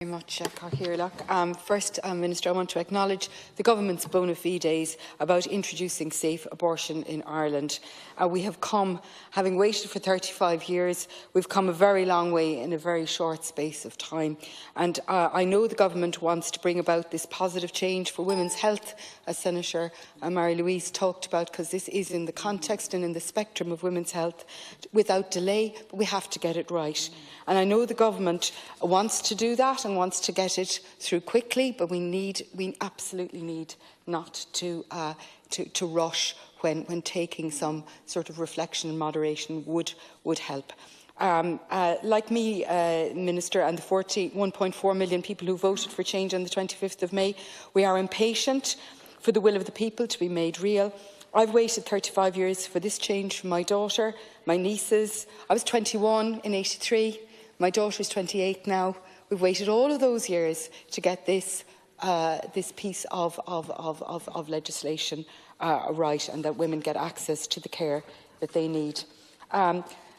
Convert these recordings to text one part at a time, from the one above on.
Very much, Cathaoirleach. First, Minister, I want to acknowledge the Government's bona fides about introducing safe abortion in Ireland. We have come, having waited for 35 years, we've come a very long way in a very short space of time. And I know the Government wants to bring about this positive change for women's health, as Senator Mary-Louise talked about, because this is in the context and in the spectrum of women's health without delay, but we have to get it right. And I know the Government wants to do that and wants to get it through quickly, but we absolutely need not to rush when taking some sort of reflection and moderation would help. Like me, Minister, and the 1.4 million people who voted for change on the 25th of May, we are impatient for the will of the people to be made real. I've waited 35 years for this change for my daughter, my nieces. I was 21 in '83. My daughter is 28 now. We've waited all of those years to get this piece of legislation right, and that women get access to the care that they need.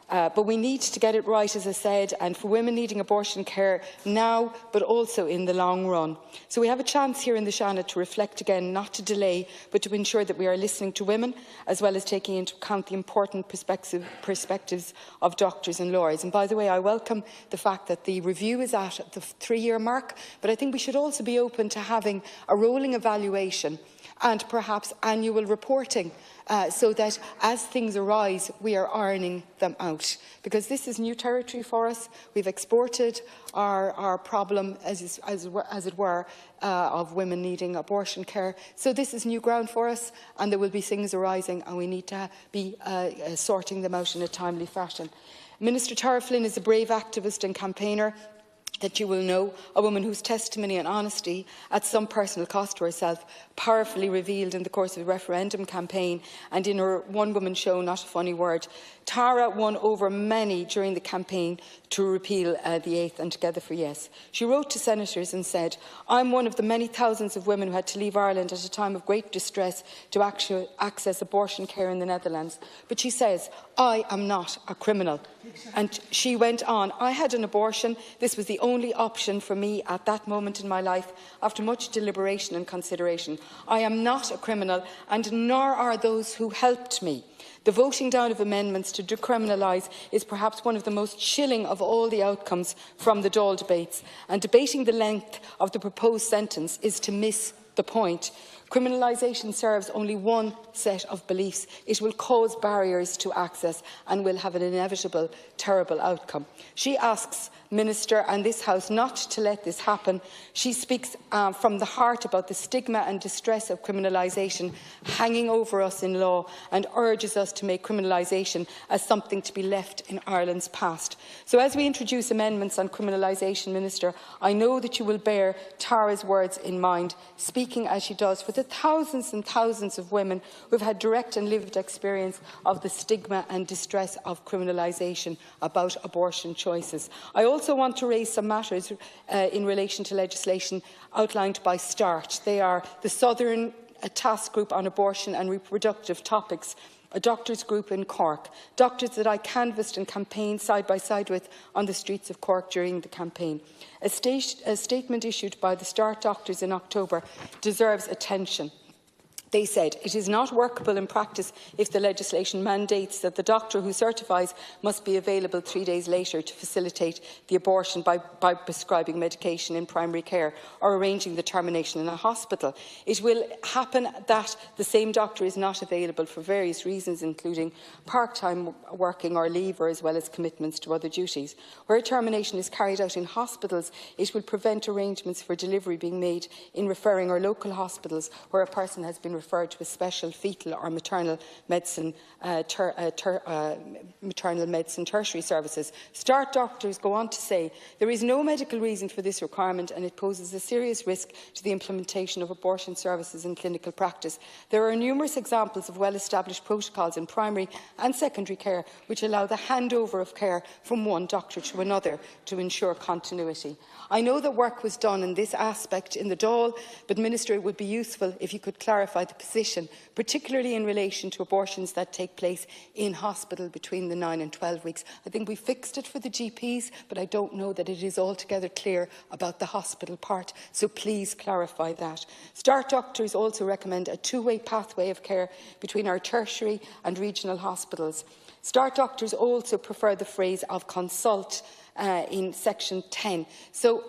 But we need to get it right, as I said, and for women needing abortion care now, but also in the long run. So we have a chance here in the Seanad to reflect again, not to delay, but to ensure that we are listening to women, as well as taking into account the important perspectives of doctors and lawyers. And by the way, I welcome the fact that the review is at the 3-year mark, but I think we should also be open to having a rolling evaluation and perhaps annual reporting, so that as things arise, we are ironing them out. Because this is new territory for us. We've exported our problem, as it were, of women needing abortion care. So this is new ground for us, and there will be things arising, and we need to be sorting them out in a timely fashion. Minister Tara Flynn is a brave activist and campaigner that you will know, a woman whose testimony and honesty, at some personal cost to herself, powerfully revealed in the course of the referendum campaign and in her one-woman show, Not a Funny Word. Tara won over many during the campaign to repeal the 8th and Together for Yes. She wrote to senators and said, "I'm one of the many thousands of women who had to leave Ireland at a time of great distress to access abortion care in the Netherlands." But she says, "I am not a criminal." And she went on, "I had an abortion. This was the only option for me at that moment in my life, after much deliberation and consideration. I am not a criminal, and nor are those who helped me." The voting down of amendments to decriminalise is perhaps one of the most chilling of all the outcomes from the Dáil debates, and debating the length of the proposed sentence is to miss the point. Criminalisation serves only one set of beliefs. It will cause barriers to access and will have an inevitable, terrible outcome. She asks Minister and this House not to let this happen. She speaks from the heart about the stigma and distress of criminalisation hanging over us in law, and urges us to make criminalisation as something to be left in Ireland's past. So as we introduce amendments on criminalisation, Minister, I know that you will bear Tara's words in mind, speaking as she does for the thousands and thousands of women who have had direct and lived experience of the stigma and distress of criminalisation about abortion choices. I also want to raise some matters in relation to legislation outlined by START. They are the Southern Task Group on Abortion and Reproductive Topics, a doctors' group in Cork, doctors that I canvassed and campaigned side by side with on the streets of Cork during the campaign. A statement issued by the START doctors in October deserves attention. They said, "It is not workable in practice if the legislation mandates that the doctor who certifies must be available 3 days later to facilitate the abortion by prescribing medication in primary care or arranging the termination in a hospital. It will happen that the same doctor is not available for various reasons, including part-time working or leave, or as well as commitments to other duties. Where termination is carried out in hospitals, it will prevent arrangements for delivery being made in referring or local hospitals where a person has been referred to a special fetal or maternal medicine tertiary services." START doctors go on to say, "There is no medical reason for this requirement, and it poses a serious risk to the implementation of abortion services in clinical practice. There are numerous examples of well-established protocols in primary and secondary care which allow the handover of care from one doctor to another to ensure continuity." I know that work was done in this aspect in the Dáil, but Minister, it would be useful if you could clarify the that position, particularly in relation to abortions that take place in hospital between the 9 and 12 weeks. I think we fixed it for the GPs, but I don't know that it is altogether clear about the hospital part, so please clarify that. Start doctors also recommend a two-way pathway of care between our tertiary and regional hospitals. Start doctors also prefer the phrase of consult in section 10. So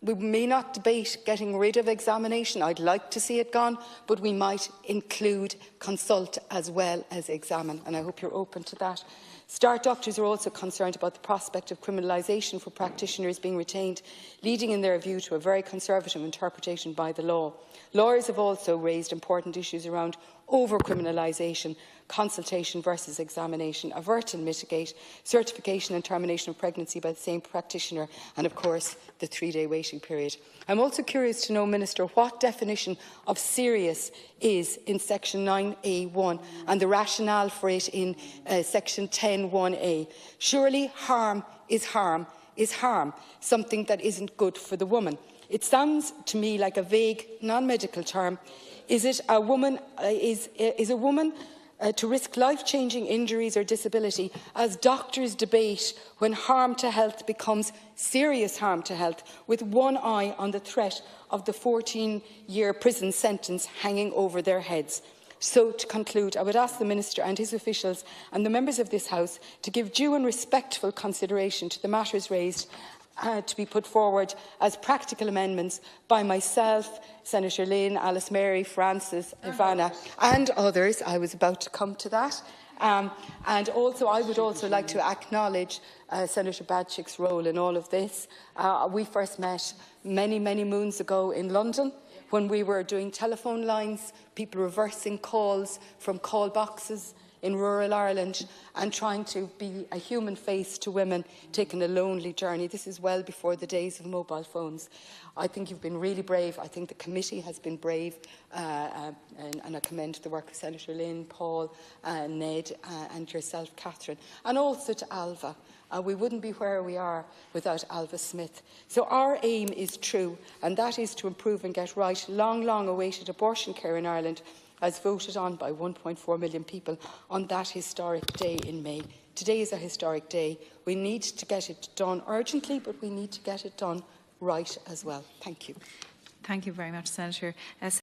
we may not debate getting rid of examination. I'd like to see it gone, but we might include consult as well as examine, and I hope you're open to that. Start doctors are also concerned about the prospect of criminalisation for practitioners being retained, leading in their view to a very conservative interpretation by the law. Lawyers have also raised important issues around over-criminalisation, consultation versus examination, avert and mitigate, certification and termination of pregnancy by the same practitioner, and of course the 3-day waiting period. I'm also curious to know, Minister, what definition of serious is in section 9A1 and the rationale for it in section 10(1)A. Surely harm, something that isn't good for the woman. It sounds to me like a vague, non-medical term. Is a woman to risk life-changing injuries or disability, as doctors debate when harm to health becomes serious harm to health, with one eye on the threat of the 14-year prison sentence hanging over their heads? So, to conclude, I would ask the Minister and his officials and the members of this House to give due and respectful consideration to the matters raised to be put forward as practical amendments by myself, Senator Lynn, Alice Mary, Francis, Ivana and others. I was about to come to that. And also, I would also like to acknowledge Senator Badchick's role in all of this. We first met many moons ago in London when we were doing telephone lines, people reversing calls from call boxes in rural Ireland and trying to be a human face to women taking a lonely journey. This is well before the days of mobile phones. I think you've been really brave. I think the committee has been brave, and I commend the work of Senator Lynn, Paul, Ned and yourself, Catherine, and also to Alva. We wouldn't be where we are without Alva Smith. So our aim is true, and that is to improve and get right long awaited abortion care in Ireland, as voted on by 1.4 million people on that historic day in May. Today is a historic day. We need to get it done urgently, but we need to get it done right as well. Thank you. Thank you very much, Senator.